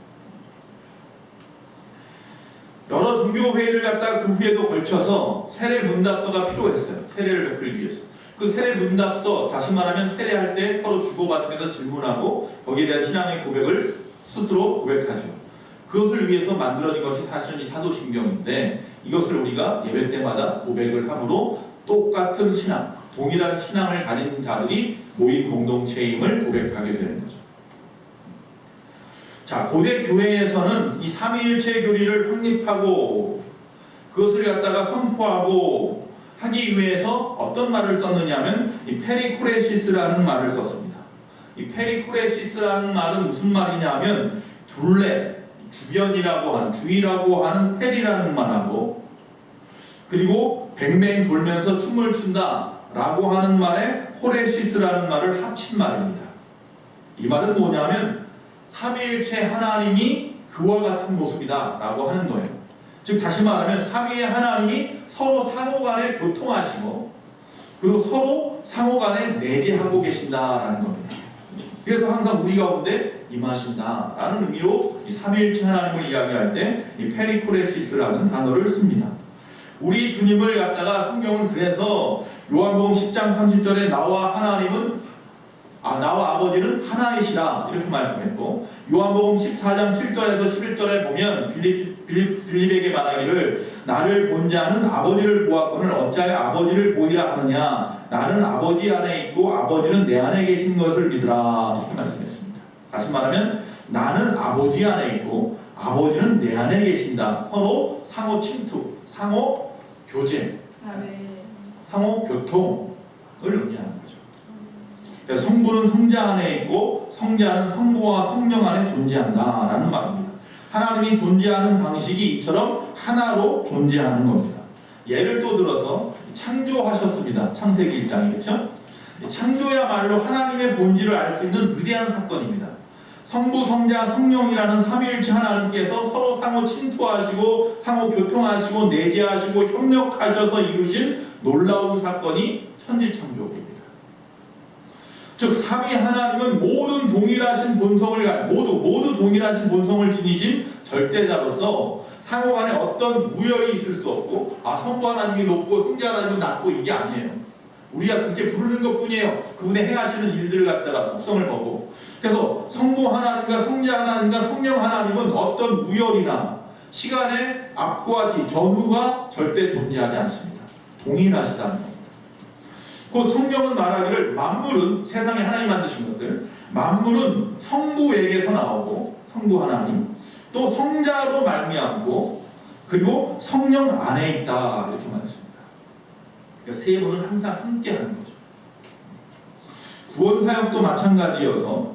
여러 종교회의를 갖다가 그 후에도 걸쳐서 세례 문답서가 필요했어요. 세례를 베풀기 위해서. 그 세례 문답서, 다시 말하면 세례할 때 서로 주고받으면서 질문하고 거기에 대한 신앙의 고백을 스스로 고백하죠. 그것을 위해서 만들어진 것이 사실은 이 사도신경인데 이것을 우리가 예배 때마다 고백을 함으로 똑같은 신앙, 동일한 신앙을 가진 자들이 모인 공동체임을 고백하게 되는 거죠. 자, 고대 교회에서는 이 삼위일체 교리를 확립하고 그것을 갖다가 선포하고 하기 위해서 어떤 말을 썼느냐면 이 페리코레시스라는 말을 썼습니다. 이 페리코레시스라는 말은 무슨 말이냐면 둘레, 주변이라고 하는, 주위라고 하는 페리라는 말하고 그리고 뱅뱅 돌면서 춤을 춘다 라고 하는 말에 코레시스라는 말을 합친 말입니다. 이 말은 뭐냐면 삼위일체 하나님이 그와 같은 모습이다 라고 하는 거예요. 즉 다시 말하면 삼위의 하나님이 서로 상호간에 교통하시고 그리고 서로 상호간에 내재하고 계신다라는 겁니다. 그래서 항상 우리 가운데 임하신다라는 의미로 이 삼위일체 하나님을 이야기할 때 이 페리코레시스라는 단어를 씁니다. 우리 주님을 갖다가 성경은 그래서 요한복음 10장 30절에 나와 아버지는 하나이시라 이렇게 말씀했고 요한복음 14장 7절에서 11절에 보면 빌립에게 말하기를 나를 본 자는 아버지를 보았거늘 어찌하여 아버지를 보이라 하느냐 나는 아버지 안에 있고 아버지는 내 안에 계신 것을 믿으라 이렇게 말씀했습니다. 다시 말하면 나는 아버지 안에 있고 아버지는 내 안에 계신다. 서로 상호 침투, 상호 교제, 상호 교통을 의미하는 거죠. 그러니까 성부는 성자 안에 있고 성자는 성부와 성령 안에 존재한다라는 말입니다. 하나님이 존재하는 방식이 이처럼 하나로 존재하는 겁니다. 예를 또 들어서 창조하셨습니다. 창세기 1장이겠죠? 창조야말로 하나님의 본질을 알 수 있는 위대한 사건입니다. 성부, 성자, 성령이라는 삼위일체 하나님께서 서로 상호 침투하시고 상호 교통하시고 내재하시고 협력하셔서 이루신 놀라운 사건이 천지창조입니다. 즉 삼위 하나님은 모두 동일하신 본성을 지니신 절대자로서 상호간에 어떤 우열이 있을 수 없고 성부 하나님이 높고 성자 하나님이 낮고 이게 아니에요. 우리가 그렇게 부르는 것뿐이에요. 그분의 행하시는 일들을 갖다가 속성을 보고 그래서 성부 하나님과 성자 하나님과 성령 하나님은 어떤 우열이나 시간의 앞과 뒤, 전후가 절대 존재하지 않습니다. 동일하시다는 겁니다. 곧 성경은 말하기를 만물은 세상에 하나님 만드신 것들, 만물은 성부에게서 나오고 성부 하나님, 또 성자로 말미암고 그리고 성령 안에 있다 이렇게 말했습니다. 그러니까 세 분은 항상 함께하는 거죠. 구원 사역도 마찬가지여서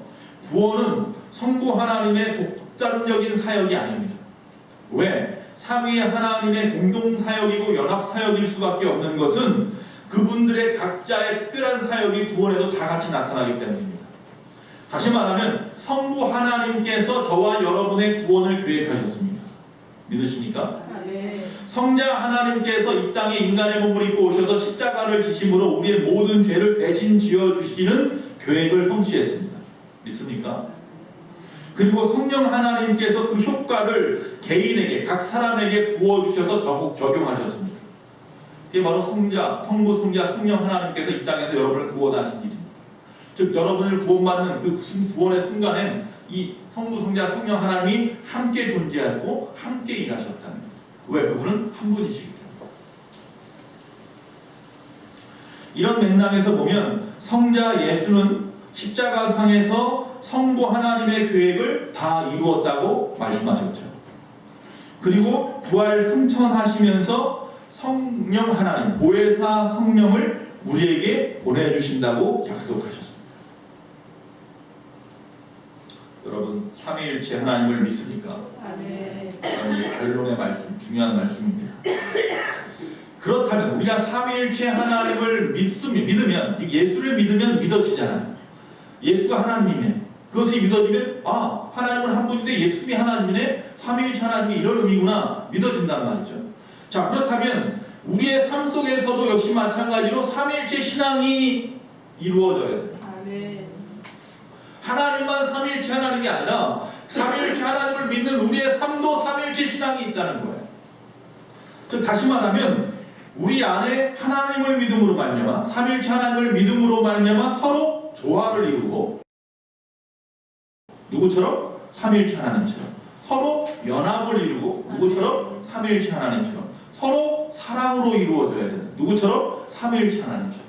구원은 성부 하나님의 독단적인 사역이 아닙니다. 왜? 삼위의 하나님의 공동 사역이고 연합 사역일 수밖에 없는 것은 그분들의 각자의 특별한 사역이 구원에도 다 같이 나타나기 때문입니다. 다시 말하면 성부 하나님께서 저와 여러분의 구원을 계획하셨습니다. 믿으십니까? 성자 하나님께서 이 땅에 인간의 몸을 입고 오셔서 십자가를 지심으로 우리의 모든 죄를 대신 지어주시는 계획을 성취했습니다. 믿습니까? 그리고 성령 하나님께서 그 효과를 개인에게, 각 사람에게 부어주셔서 적용하셨습니다. 이게 바로 성부, 성자, 성령 하나님께서 이 땅에서 여러분을 구원하신 일입니다. 즉 여러분을 구원받는 그 구원의 순간엔 이 성부, 성자, 성령 하나님이 함께 존재하고 함께 일하셨다는 겁니다. 왜? 그분은 한 분이시기 때문에. 이런 맥락에서 보면 성자 예수는 십자가상에서 성부 하나님의 계획을 다 이루었다고 말씀하셨죠. 그리고 부활 승천하시면서 성령 하나님, 보혜사 성령을 우리에게 보내주신다고 약속하셨습니다. 여러분, 삼위일체 하나님을 믿습니까? 이게 결론의 말씀, 중요한 말씀입니다. 그렇다면 우리가 삼위일체 하나님을 믿으면, 예수를 믿으면 믿어지잖아요. 예수가 하나님이네. 그것이 믿어지면 하나님은 한 분인데 예수님이 하나님이네, 삼위일체 하나님이 이런 의미구나 믿어진단 말이죠. 자, 그렇다면 우리의 삶 속에서도 역시 마찬가지로 삼위일체 신앙이 이루어져야 됩니다. 하나님만 삼위일체 하나님이 아니라 삼위일체 하나님을 믿는 우리의 삶도 삼위일체 신앙이 있다는 거예요. 즉 다시 말하면 우리 안에 하나님을 믿음으로 말미암아, 삼위일체 하나님을 믿음으로 말미암아 서로 조화를 이루고, 누구처럼? 삼위일체 하나님처럼 서로 연합을 이루고, 누구처럼? 삼위일체 하나님처럼 서로 사랑으로 이루어져야 되는, 누구처럼? 삼위일체 하나님처럼.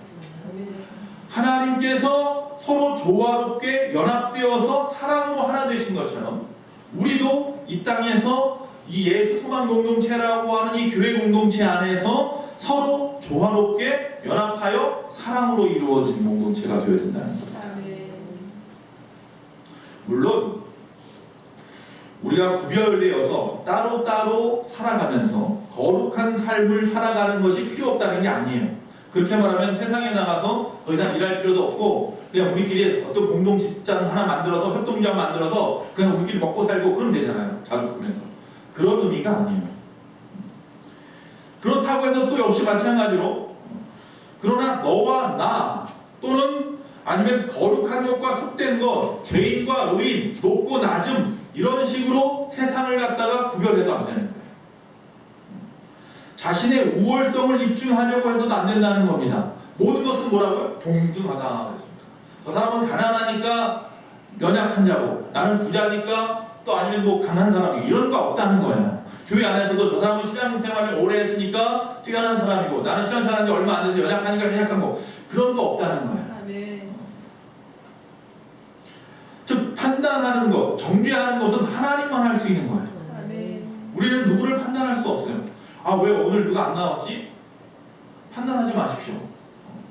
하나님께서 서로 조화롭게 연합되어서 사랑으로 하나 되신 것처럼 우리도 이 땅에서 이 예수 소망 공동체라고 하는 이 교회 공동체 안에서 서로 조화롭게 연합하여 사랑으로 이루어진 공동체가 되어야 된다는 거예요. 물론 우리가 구별되어서 따로따로 살아가면서 거룩한 삶을 살아가는 것이 필요 없다는 게 아니에요. 그렇게 말하면 세상에 나가서 더 이상 일할 필요도 없고 그냥 우리끼리 어떤 공동 직장 하나 만들어서 협동조합 만들어서 그냥 우리끼리 먹고 살고 그러면 되잖아요. 자족하면서. 그런 의미가 아니에요. 그렇다고 해서 또 역시 마찬가지로 그러나 너와 나 또는 아니면 거룩한 것과 속된 것, 죄인과 의인, 높고 낮음 이런 식으로 세상을 갖다가 구별해도 안 되는 거예요. 자신의 우월성을 입증하려고 해서도 안 된다는 겁니다. 모든 것은 뭐라고요? 동등하다 그랬습니다. 저 사람은 가난하니까 연약한 자고 나는 부자니까 또 아니면 뭐 강한 사람이 이런 거 없다는 거예요. 교회 안에서도 저 사람은 신앙생활을 오래 했으니까 뛰어난 사람이고 나는 신앙생활한 지 얼마 안 돼서 연약하니까 연약한 거 그런 거 없다는 거예요. 즉 판단하는 것, 정죄하는 것은 하나님만 할 수 있는 거예요. 우리는 누구를 판단할 수 없어요. 왜 오늘 누가 안 나왔지? 판단하지 마십시오.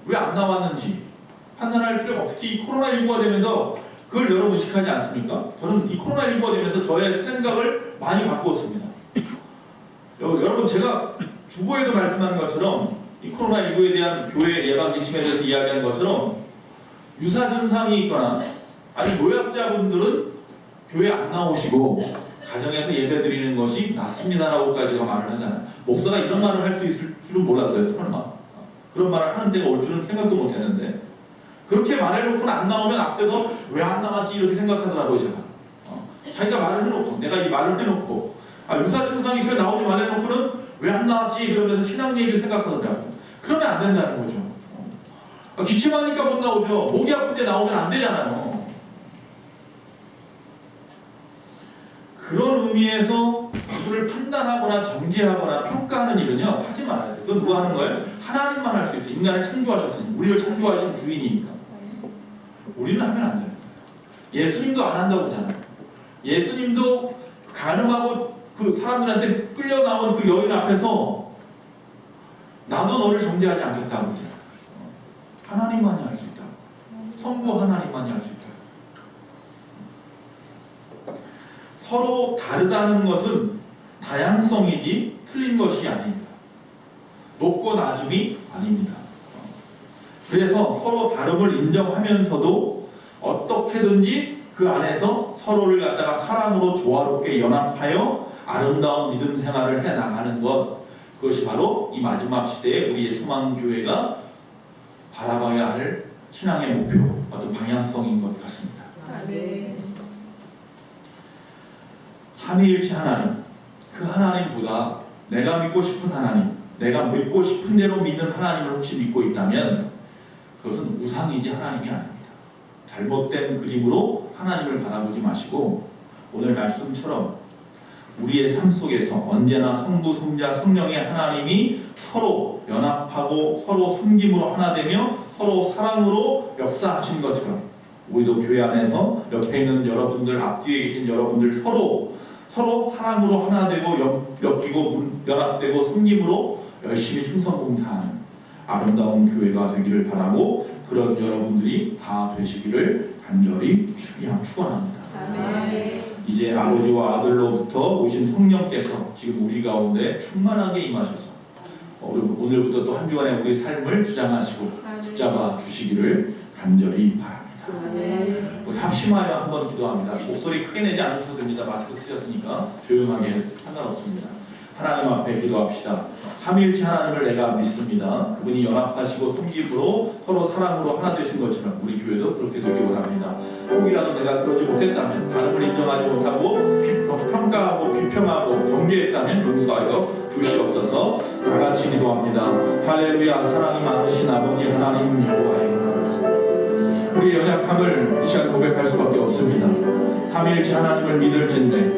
왜 안 나왔는지 판단할 필요가 없어요. 특히 이 코로나19가 되면서 그걸 여러분 의식하지 않습니까? 저는 이 코로나19가 되면서 저의 생각을 많이 바꾸었습니다. 여러분 제가 주보에도 말씀한 것처럼 이 코로나19에 대한 교회 예방 지침에 대해서 이야기한 것처럼 유사 증상이 있거나 아니 노약자분들은 교회 안 나오시고 가정에서 예배 드리는 것이 낫습니다라고까지 제가 말을 하잖아요. 목사가 이런 말을 할 수 있을 줄은 몰랐어요. 설마 그런 말을 하는 데가 올 줄은 생각도 못했는데 그렇게 말해놓고는 안 나오면 앞에서 왜 안 나왔지 이렇게 생각하더라고요. 제가 자기가 말을 해놓고 내가 이 말을 해놓고 유사 증상이 있어요 나오지 말해놓고는 왜 안 나왔지 그러면서 신앙 얘기를 생각하더라고요. 그러면 안 된다는 거죠. 기침하니까 못 나오죠. 목이 아픈데 나오면 안 되잖아요. 그런 의미에서 누구를 판단하거나 정죄하거나 평가하는 일은요 하지 말아야 돼요. 그건 누가 하는 거예요? 하나님만 할 수 있어요. 인간을 창조하셨으니 우리를 창조하신 주인이니까 우리는 하면 안 되는 거예요. 예수님도 안 한다고 하잖아요. 예수님도 가늠하고 그 사람들한테 끌려 나온 그 여인 앞에서 나도 너를 정죄하지 않겠다고 하잖아요. 하나님만이 할 수 있다. 성부 하나님만이 할 수 있다. 서로 다르다는 것은 다양성이지 틀린 것이 아닙니다. 높고 낮음이 아닙니다. 그래서 서로 다름을 인정하면서도 어떻게든지 그 안에서 서로를 갖다가 사랑으로 조화롭게 연합하여 아름다운 믿음 생활을 해나가는 것, 그것이 바로 이 마지막 시대에 우리 예수만교회가 바라봐야 할 신앙의 목표, 어떤 방향성인 것 같습니다. 아멘. 삼위일체 하나님, 그 하나님보다 내가 믿고 싶은 하나님, 내가 믿고 싶은 대로 믿는 하나님을 혹시 믿고 있다면 그것은 우상이지 하나님이 아닙니다. 잘못된 그림으로 하나님을 바라보지 마시고 오늘 말씀처럼 우리의 삶 속에서 언제나 성부, 성자, 성령의 하나님이 서로 연합하고 서로 섬김으로 하나 되며 서로 사랑으로 역사하신 것처럼 우리도 교회 안에서 옆에 있는 여러분들, 앞뒤에 계신 여러분들 서로 사랑으로 하나 되고 엮이고 연합되고 섬김으로 열심히 충성봉사하는 아름다운 교회가 되기를 바라고 그런 여러분들이 다 되시기를 간절히 축원합니다. 아멘. 이제 아버지와 아들로부터 오신 성령께서 지금 우리 가운데 충만하게 임하셔서 오늘부터 또 한 주간의 우리 삶을 주장하시고 붙잡아 주시기를 간절히 바랍니다. 아멘. 우리 합심하여 한번 기도합니다. 목소리 크게 내지 않으셔도 됩니다. 마스크 쓰셨으니까 조용하게 상관없습니다. 하나님 앞에 기도합시다. 삼위일체 하나님을 내가 믿습니다. 그분이 연합하시고 섬김으로 서로 사랑으로 하나 되신 것처럼 우리 교회도 그렇게 되기 원합니다. 혹이라도 내가 그러지 못했다면, 다름을 인정하지 못하고 평가하고 비평하고 정죄했다면 용서하여 주시옵소서. 다 같이 기도합니다. 할렐루야. 사랑이 많으신 아버지 하나님 여호와여, 우리의 연약함을 이 시간 고백할 수밖에 없습니다. 삼위일체 하나님을 믿을진데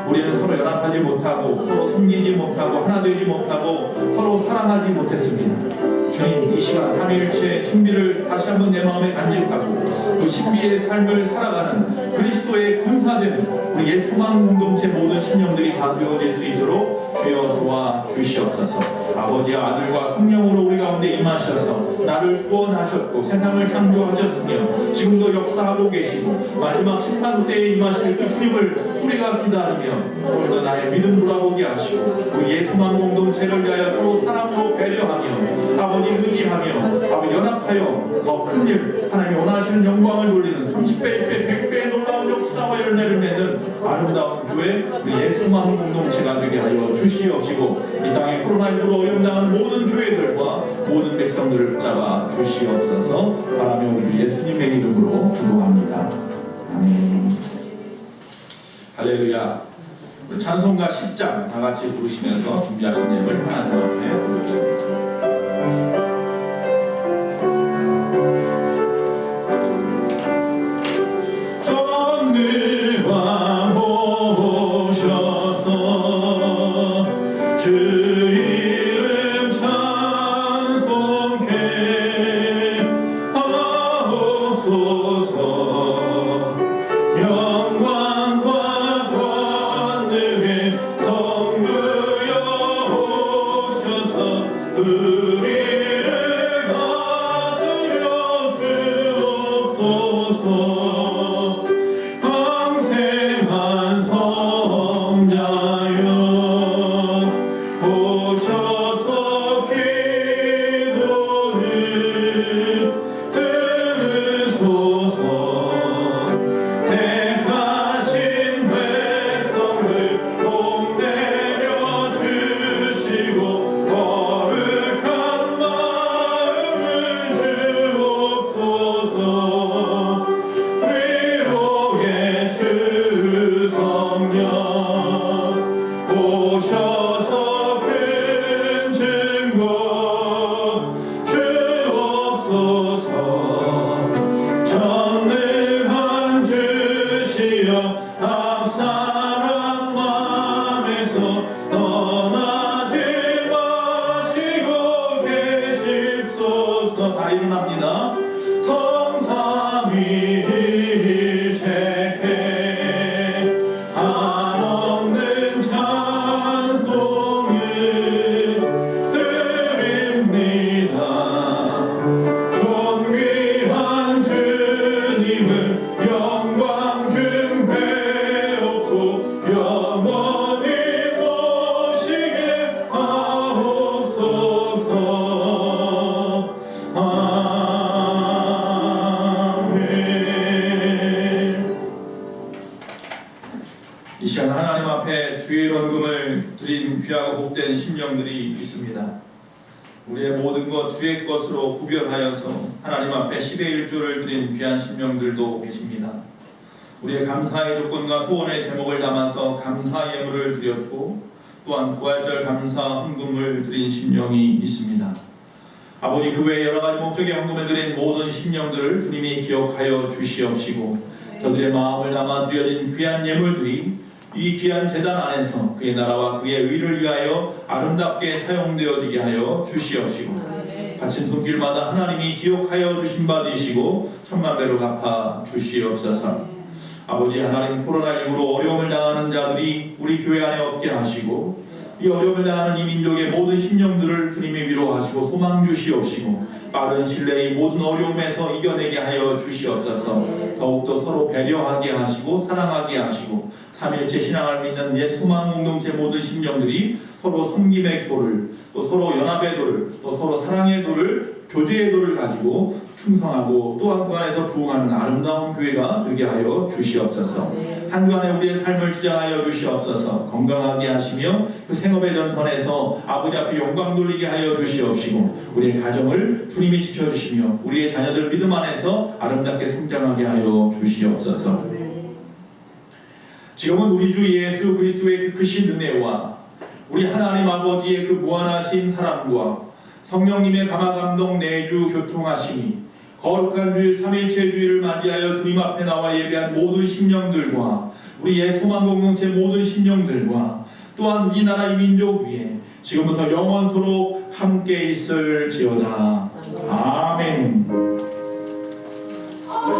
우리는 서로 연합하지 못하고 서로 섬기지 못하고 하나 되지 못하고 서로 사랑하지 못했습니다. 주님, 이 시간 삼위일체의 신비를 다시 한번 내 마음에 간직하고 그 신비의 삶을 살아가는 그리스도의 군사된 우리 예수만 공동체 모든 신령들이 다 되어질 수 있도록 주여 도와주시옵소서. 아버지와 아들과 성령으로 우리 가운데 임하셔서 나를 구원하셨고 세상을 창조하셨으며 지금도 역사하고 계시고 마지막 심판 때에 임하실 그 주님을 우리가 기다리며 오늘도 나의 믿음 돌아보게 하시고 우리 예수만 공동체를 위하여 서로 사랑으로 배려하며 아버지 의지하며 아버지 연합하여 더 큰 일 하나님이 원하시는 영광을 돌리는 30배, 60배, 100배의 놀라운 역사와 열매를 맺는 아름다운 교회 우리 예수만 공동체가 되게 하여 주시옵시고 이 땅에 코로나19로 어려움당하는 모든 교회들과 모든 백성들을 붙잡아 주시옵소서. 바라며 우리 주 예수님의 이름으로 기도합니다. 아멘. 할렐루야. 우리 찬송가 10장 다 같이 부르시면서 준비하신 내용을 하나님 앞에 떠나지 마시고 계십소서. 이 시간 하나님 앞에 주의 헌금을 드린 귀하고 복된 심령들이 있습니다. 우리의 모든 것 주의 것으로 구별하여서 하나님 앞에 10의 1조를 드린 귀한 심령들도 계십니다. 우리의 감사의 조건과 소원의 제목을 담아서 감사 예물을 드렸고 또한 부활절 감사 헌금을 드린 심령이 있습니다. 아버지 그 외에 여러 가지 목적의 헌금을 드린 모든 심령들을 주님이 기억하여 주시옵시고 저들의 마음을 담아 드려진 귀한 예물들이 이 귀한 제단 안에서 그의 나라와 그의 의를 위하여 아름답게 사용되어지게 하여 주시옵시고 갇힌 손길마다 하나님이 기억하여 주신 바 되시고 천만 배로 갚아 주시옵소서. 아버지 하나님 코로나19로 어려움을 당하는 자들이 우리 교회 안에 없게 하시고 이 어려움을 당하는 이 민족의 모든 심령들을 주님이 위로하시고 소망 주시옵시고 빠른 신뢰의 모든 어려움에서 이겨내게 하여 주시옵소서. 더욱더 서로 배려하게 하시고 사랑하게 하시고 삼일체 신앙을 믿는 옛 소망 공동체 모든 심령들이 서로 섬김의 도를 또 서로 연합의 도를 또 서로 사랑의 도를 교제의 도를 가지고 충성하고 또한 그 안에서 부흥하는 아름다운 교회가 되게 하여 주시옵소서. 한 주간에 우리의 삶을 주장하여 주시옵소서. 건강하게 하시며 그 생업의 전선에서 아버지 앞에 영광 돌리게 하여 주시옵시고 우리의 가정을 주님이 지켜주시며 우리의 자녀들 믿음 안에서 아름답게 성장하게 하여 주시옵소서. 지금은 우리 주 예수 그리스도의 그 크신 은혜와 우리 하나님 아버지의 그 무한하신 사랑과 성령님의 감화감동 내주 교통하심이 거룩한 주일 3일체 주일을 맞이하여 주님 앞에 나와 예배한 모든 심령들과 우리 옛 소망 공동체 모든 심령들과 또한 이 나라 이 민족 위에 지금부터 영원토록 함께 있을지어다.